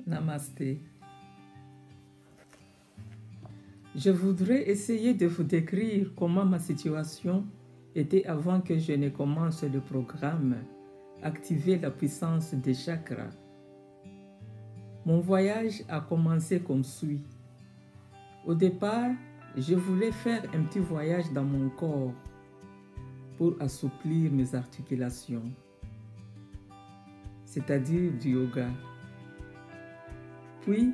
Namasté. Je voudrais essayer de vous décrire comment ma situation était avant que je ne commence le programme Activer la puissance des chakras. Mon voyage a commencé comme suit. Au départ, je voulais faire un petit voyage dans mon corps pour assouplir mes articulations, c'est-à-dire du yoga. Puis,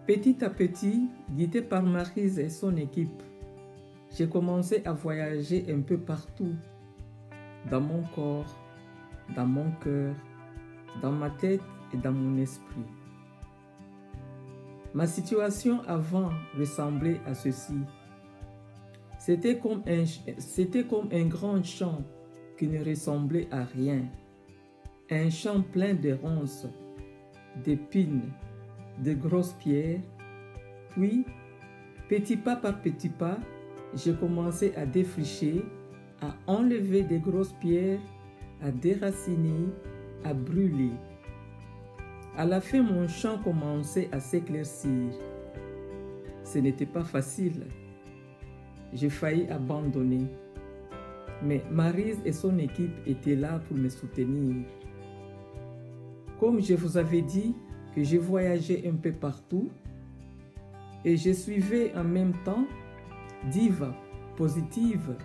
petit à petit, guidé par Maryse et son équipe, j'ai commencé à voyager un peu partout, dans mon corps, dans mon cœur, dans ma tête et dans mon esprit. Ma situation avant ressemblait à ceci. C'était comme un grand champ qui ne ressemblait à rien. Un champ plein de ronces, d'épines, de grosses pierres. Puis, petit pas par petit pas, j'ai commencé à défricher, à enlever des grosses pierres, à déraciner, à brûler. À la fin, mon champ commençait à s'éclaircir. Ce n'était pas facile. J'ai failli abandonner. Mais Maryse et son équipe étaient là pour me soutenir. Comme je vous avais dit que je voyageais un peu partout et je suivais en même temps Diva, positive,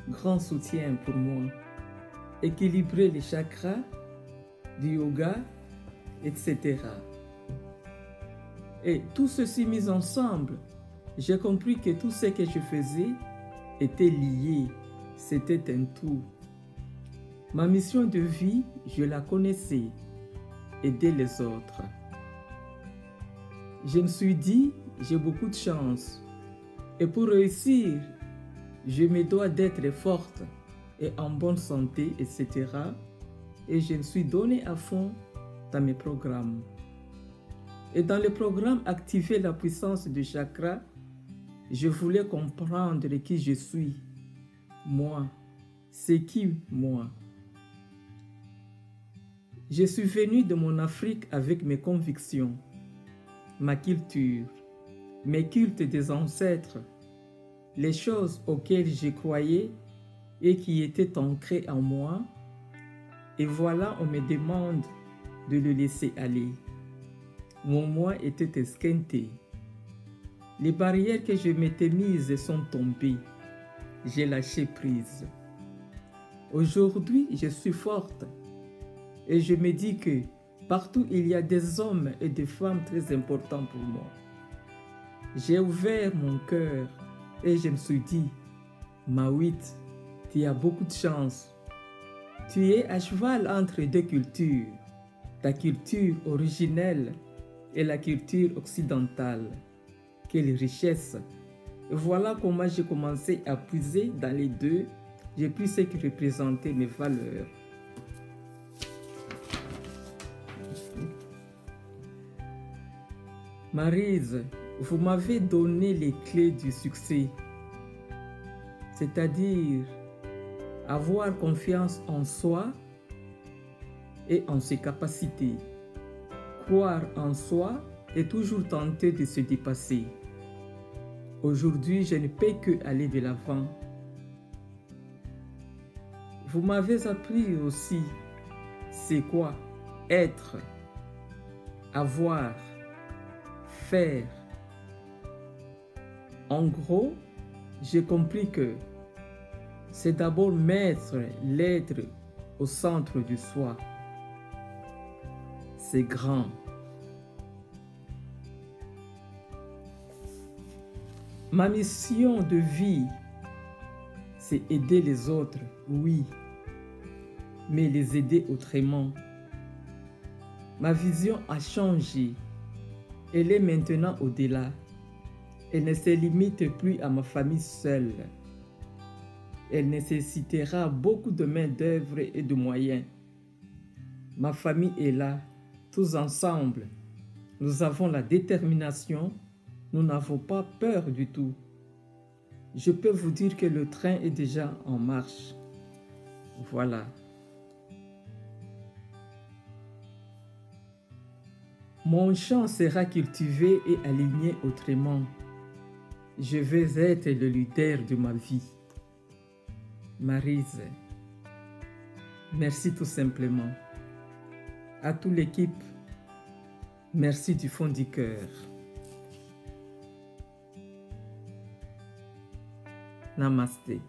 grand soutien pour moi, équilibrer les chakras, du yoga, etc. Et tout ceci mis ensemble, j'ai compris que tout ce que je faisais était lié, c'était un tout. Ma mission de vie, je la connaissais, aider les autres. Je me suis dit, j'ai beaucoup de chance. Et pour réussir, je me dois d'être forte et en bonne santé, etc. Et je me suis donné à fond dans mes programmes. Et dans le programme Activer la puissance du chakra, je voulais comprendre qui je suis. Moi, c'est qui moi? Je suis venu de mon Afrique avec mes convictions, ma culture, mes cultes des ancêtres, les choses auxquelles je croyais et qui étaient ancrées en moi. Et voilà, on me demande de le laisser aller. Mon moi était esquinté. Les barrières que je m'étais mises sont tombées. J'ai lâché prise. Aujourd'hui, je suis forte. Et je me dis que partout il y a des hommes et des femmes très importants pour moi. J'ai ouvert mon cœur et je me suis dit, Mawit, tu as beaucoup de chance. Tu es à cheval entre deux cultures, ta culture originelle et la culture occidentale. Quelle richesse! Et voilà comment j'ai commencé à puiser dans les deux. J'ai pris ce qui représentait mes valeurs. Maryse, vous m'avez donné les clés du succès, c'est-à-dire avoir confiance en soi et en ses capacités, croire en soi et toujours tenter de se dépasser. Aujourd'hui, je ne peux que aller de l'avant. Vous m'avez appris aussi c'est quoi être, avoir, faire. En gros, j'ai compris que c'est d'abord mettre l'être au centre du soi. C'est grand. Ma mission de vie, c'est aider les autres, oui, mais les aider autrement. Ma vision a changé. Elle est maintenant au-delà. Elle ne se limite plus à ma famille seule. Elle nécessitera beaucoup de main-d'œuvre et de moyens. Ma famille est là, tous ensemble. Nous avons la détermination, nous n'avons pas peur du tout. Je peux vous dire que le train est déjà en marche. Voilà. Mon champ sera cultivé et aligné autrement. Je vais être le leader de ma vie. Maryse. Merci tout simplement. À toute l'équipe, merci du fond du cœur. Namasté.